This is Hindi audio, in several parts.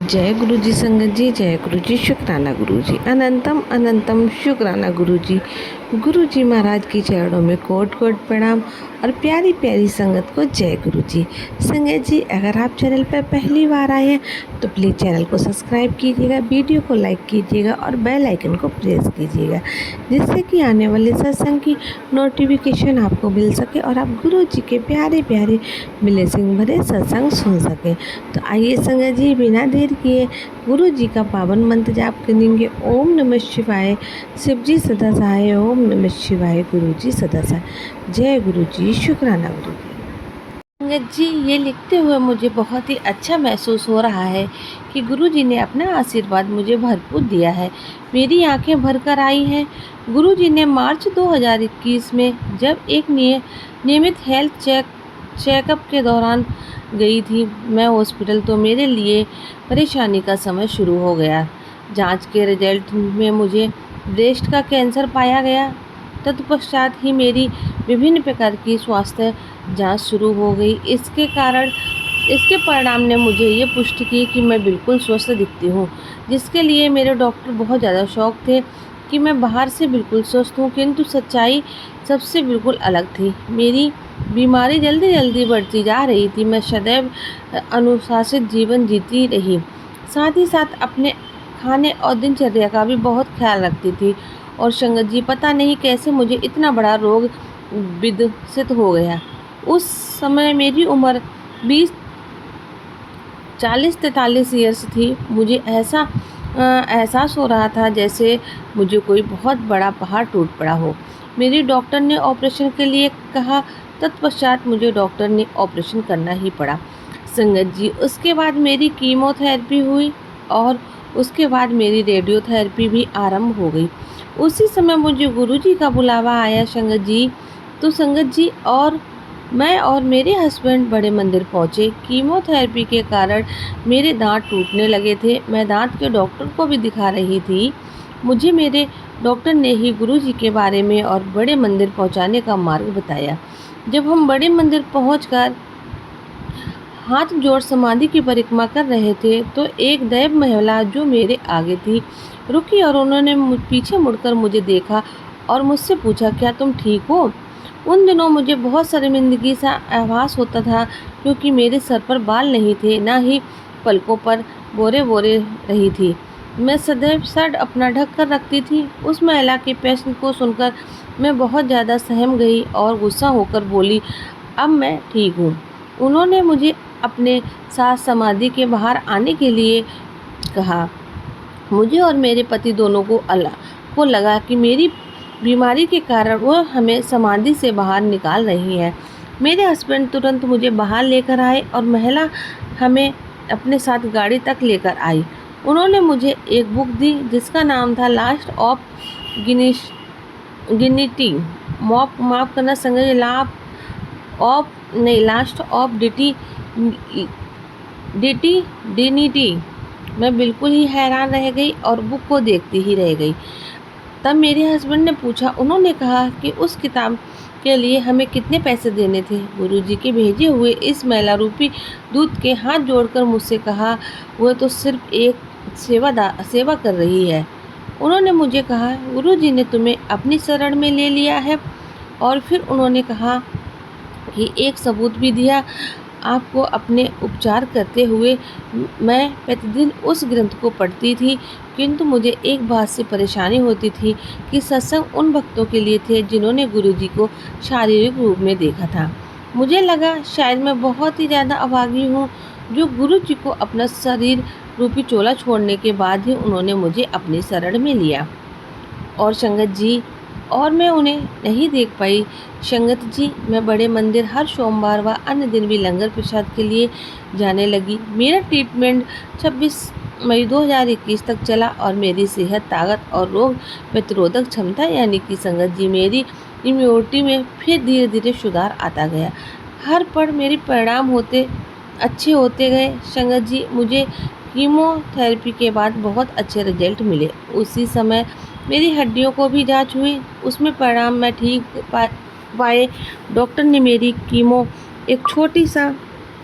जय गुरु जी संगत जी, जय गुरु जी, शुक्राना गुरु जी, अनंतम अनंतम शुक्राना गुरु जी। गुरु जी महाराज की चरणों में कोट कोट प्रणाम और प्यारी प्यारी संगत को जय गुरु जी। संगत जी, अगर आप चैनल पर पहली बार आए हैं तो प्लीज़ चैनल को सब्सक्राइब कीजिएगा, वीडियो को लाइक कीजिएगा और बेल आइकन को प्रेस कीजिएगा, जिससे कि आने वाले सत्संग की नोटिफिकेशन आपको मिल सके और आप गुरु जी के प्यारे प्यारे ब्लेसिंग भरे सत्संग सुन सकें। तो आइए संगत जी, बिना देर किए गुरु जी का पावन मंत्र जाप करेंगे। ओम नमः शिवाय, शिव जी सदा सहाय, ओम नमः शिवाय, गुरु जी सदा सहाय। जय गुरु जी, शुक्राना गुरु जी। संगत जी, ये लिखते हुए मुझे बहुत ही अच्छा महसूस हो रहा है कि गुरु जी ने अपना आशीर्वाद मुझे भरपूर दिया है। मेरी आंखें भरकर आई हैं। गुरु जी ने मार्च 2021 में जब एक नियमित हेल्थ चेकअप के दौरान गई थी मैं हॉस्पिटल, तो मेरे लिए परेशानी का समय शुरू हो गया। जांच के रिजल्ट में मुझे ब्रेस्ट का कैंसर पाया गया। तत्पश्चात ही मेरी विभिन्न प्रकार की स्वास्थ्य जांच शुरू हो गई। इसके परिणाम ने मुझे ये पुष्टि की कि मैं बिल्कुल स्वस्थ दिखती हूँ, जिसके लिए मेरे डॉक्टर बहुत ज़्यादा शौक थे कि मैं बाहर से बिल्कुल स्वस्थ हूँ, किंतु सच्चाई सबसे बिल्कुल अलग थी। मेरी बीमारी जल्दी जल्दी बढ़ती जा रही थी। मैं सदैव अनुशासित जीवन जीती रही, साथ ही साथ अपने खाने और दिनचर्या का भी बहुत ख्याल रखती थी। और संगत जी, पता नहीं कैसे मुझे इतना बड़ा रोग विकसित हो गया। उस समय मेरी उम्र 40-43 ईयर्स थी। मुझे ऐसा एहसास हो रहा था जैसे मुझे कोई बहुत बड़ा पहाड़ टूट पड़ा हो। मेरी डॉक्टर ने ऑपरेशन के लिए कहा। तत्पश्चात मुझे डॉक्टर ने ऑपरेशन करना ही पड़ा। संगत जी, उसके बाद मेरी कीमोथेरेपी हुई और उसके बाद मेरी रेडियोथेरेपी भी आरंभ हो गई। उसी समय मुझे गुरुजी का बुलावा आया संगत जी। तो संगत जी, और मैं और मेरे हस्बैंड बड़े मंदिर पहुँचे। कीमोथेरेपी के कारण मेरे दांत टूटने लगे थे। मैं दांत के डॉक्टर को भी दिखा रही थी। मुझे मेरे डॉक्टर ने ही गुरुजी के बारे में और बड़े मंदिर पहुँचाने का मार्ग बताया। जब हम बड़े मंदिर पहुँचकर हाथ जोड़ समाधि की परिक्रमा कर रहे थे तो एक दैव महिला जो मेरे आगे थी रुकी और उन्होंने पीछे मुड़कर मुझे देखा और मुझसे पूछा, क्या तुम ठीक हो? उन दिनों मुझे बहुत शर्मिंदगी सा आभास होता था, क्योंकि मेरे सर पर बाल नहीं थे, ना ही पलकों पर बोरे बोरे रही थी। मैं सदैव सर अपना ढक कर रखती थी। उस महिला के प्रश्न को सुनकर मैं बहुत ज़्यादा सहम गई और गुस्सा होकर बोली, अब मैं ठीक हूँ। उन्होंने मुझे अपने साथ समाधि के बाहर आने के लिए कहा। मुझे और मेरे पति दोनों को लगा कि मेरी बीमारी के कारण वह हमें समाधि से बाहर निकाल रही है। मेरे हस्बैंड तुरंत मुझे बाहर लेकर आए और महिला हमें अपने साथ गाड़ी तक लेकर आई। उन्होंने मुझे एक बुक दी जिसका नाम था लास्ट ऑफ गिनिटी, माफ़ करना संगत, लास्ट ऑफ डिनिटी। मैं बिल्कुल ही हैरान रह गई और बुक को देखती ही रह गई। तब मेरे हस्बैंड ने पूछा, उन्होंने कहा कि उस किताब के लिए हमें कितने पैसे देने थे। गुरुजी के भेजे हुए इस महिला रूपी दूत के हाथ जोड़कर मुझसे कहा, वह तो सिर्फ एक सेवा कर रही है। उन्होंने मुझे कहा, गुरुजी ने तुम्हें अपनी शरण में ले लिया है। और फिर उन्होंने कहा कि एक सबूत भी दिया। आपको अपने उपचार करते हुए मैं प्रतिदिन उस ग्रंथ को पढ़ती थी, किंतु मुझे एक बात से परेशानी होती थी कि सत्संग उन भक्तों के लिए थे जिन्होंने गुरुजी को शारीरिक रूप में देखा था। मुझे लगा शायद मैं बहुत ही ज़्यादा अभागी हूँ, जो गुरुजी को अपना शरीर रूपी चोला छोड़ने के बाद ही उन्होंने मुझे अपनी शरण में लिया। और संगत जी, और मैं उन्हें नहीं देख पाई। संगत जी, मैं बड़े मंदिर हर सोमवार व अन्य दिन भी लंगर प्रसाद के लिए जाने लगी। मेरा ट्रीटमेंट 26 मई 2021 तक चला और मेरी सेहत, ताकत और रोग प्रतिरोधक क्षमता यानी कि संगत जी मेरी इम्यूनिटी में फिर धीरे धीरे सुधार आता गया। हर पल मेरे परिणाम अच्छे होते गए। संगत जी, मुझे कीमोथेरेपी के बाद बहुत अच्छे रिजल्ट मिले। उसी समय मेरी हड्डियों को भी जांच हुई, उसमें परिणाम मैं ठीक पाए। डॉक्टर ने मेरी कीमो एक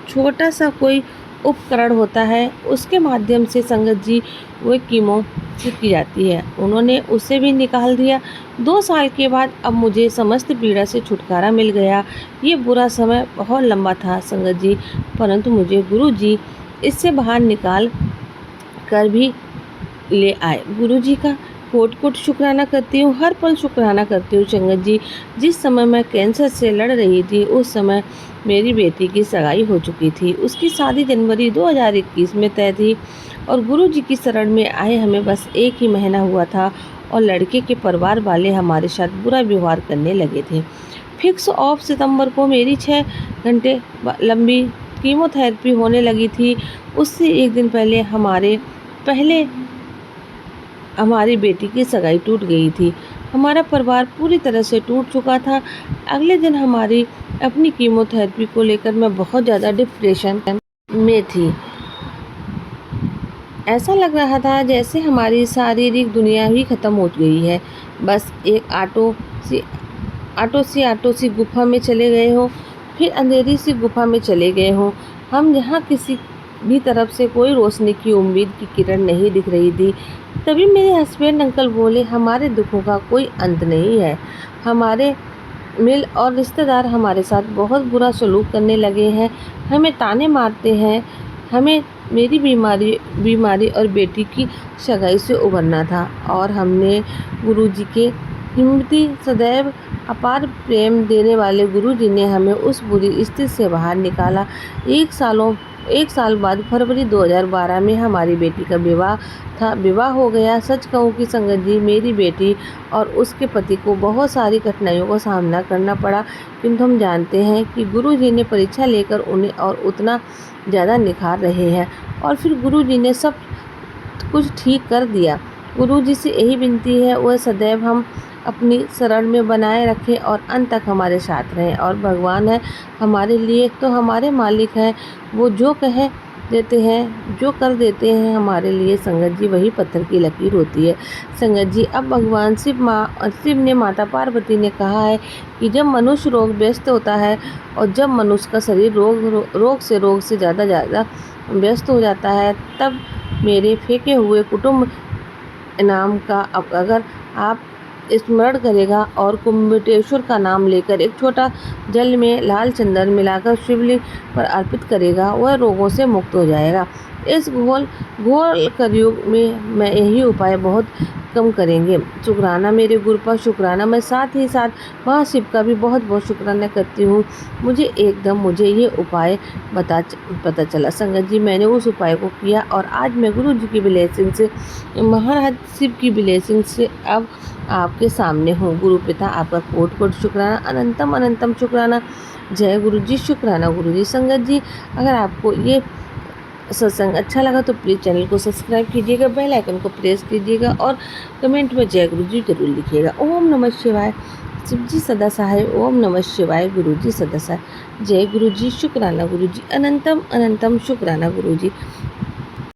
छोटा सा कोई उपकरण होता है, उसके माध्यम से संगत जी वो कीमो की जाती है। उन्होंने उसे भी निकाल दिया। 2 साल के बाद अब मुझे समस्त पीड़ा से छुटकारा मिल गया। ये बुरा समय बहुत लंबा था संगत जी, परंतु मुझे गुरु जी इससे बाहर निकाल कर भी ले आए। गुरुजी का कोट-कोट शुक्राना करती हूँ, हर पल शुक्राना करती हूँ संगत जी। जिस समय मैं कैंसर से लड़ रही थी, उस समय मेरी बेटी की सगाई हो चुकी थी। उसकी शादी जनवरी 2021 में तय थी और गुरुजी की शरण में आए हमें बस 1 ही महीना हुआ था और लड़के के परिवार वाले हमारे साथ बुरा व्यवहार करने लगे थे। फिक्स ऑफ सितंबर को मेरी 6 घंटे लंबी कीमोथेरेपी होने लगी थी। उससे 1 दिन पहले हमारी बेटी की सगाई टूट गई थी। हमारा परिवार पूरी तरह से टूट चुका था। अगले दिन हमारी अपनी कीमोथेरेपी को लेकर मैं बहुत ज़्यादा डिप्रेशन में थी। ऐसा लग रहा था जैसे हमारी शारीरिक दुनिया ही ख़त्म हो गई है। बस एक आटो सी गुफ़ा में चले गए हों, फिर अंधेरी सी गुफ़ा में चले गए हों। हम जहाँ किसी भी तरफ से कोई रोशनी की उम्मीद की किरण नहीं दिख रही थी। तभी मेरे हस्बैंड अंकल बोले, हमारे दुखों का कोई अंत नहीं है। हमारे मिल और रिश्तेदार हमारे साथ बहुत बुरा सलूक करने लगे हैं, हमें ताने मारते हैं। हमें मेरी बीमारी और बेटी की सगाई से उबरना था और हमने गुरुजी के हिम्मती सदैव अपार प्रेम देने वाले गुरुजी ने हमें उस बुरी स्थिति से बाहर निकाला। 1 साल बाद फरवरी 2012 में हमारी बेटी का विवाह हो गया। सच कहूँ कि संगत जी, मेरी बेटी और उसके पति को बहुत सारी कठिनाइयों का सामना करना पड़ा, किंतु हम जानते हैं कि गुरुजी ने परीक्षा लेकर उन्हें और उतना ज़्यादा निखार रहे हैं और फिर गुरुजी ने सब कुछ ठीक कर दिया। गुरुजी से यही विनती है, वह सदैव हम अपनी शरण में बनाए रखें और अंत तक हमारे साथ रहें। और भगवान है हमारे लिए, तो हमारे मालिक हैं, वो जो कह देते हैं, जो कर देते हैं हमारे लिए संगत जी, वही पत्थर की लकीर होती है। संगत जी, अब भगवान शिव ने माता पार्वती ने कहा है कि जब मनुष्य रोगग्रस्त होता है और जब मनुष्य का शरीर रोग से ज़्यादा व्यस्त हो जाता है, तब मेरे फेंके हुए कुटुंब नाम का अगर आप स्मरण करेगा और कुम्भटेश्वर का नाम लेकर एक छोटा जल में लाल चंदन मिलाकर शिवलिंग पर अर्पित करेगा, वह रोगों से मुक्त हो जाएगा। इस घोर कलयुग में मैं यही उपाय बहुत कम करेंगे। शुक्राना मेरे गुरु पर शुक्राना। मैं साथ ही साथ महाशिव का भी बहुत बहुत शुक्राना करती हूँ। मुझे ये उपाय पता चला संगत जी, मैंने उस उपाय को किया और आज मैं गुरु जी की ब्लेसिंग से, महाराज शिव की ब्लेसिंग से अब आपके सामने हूँ। गुरु पिता आपका कोट कोट शुक्राना, अनंतम अनंतम शुक्राना। जय गुरु जी, शुक्राना गुरु जी। संगत जी, अगर आपको ये सत्संग अच्छा लगा तो प्लीज़ चैनल को सब्सक्राइब कीजिएगा, बेल आइकन को प्रेस कीजिएगा और कमेंट में जय गुरु जी जरूर लिखिएगा। ओम नमः शिवाय। शिव जी सदा सहाय। ओम नमः शिवाय। गुरु जी सदा सहाय। जय गुरु जी, शुक्राना गुरु जी, अनंतम अनंतम शुक्राना गुरु जी।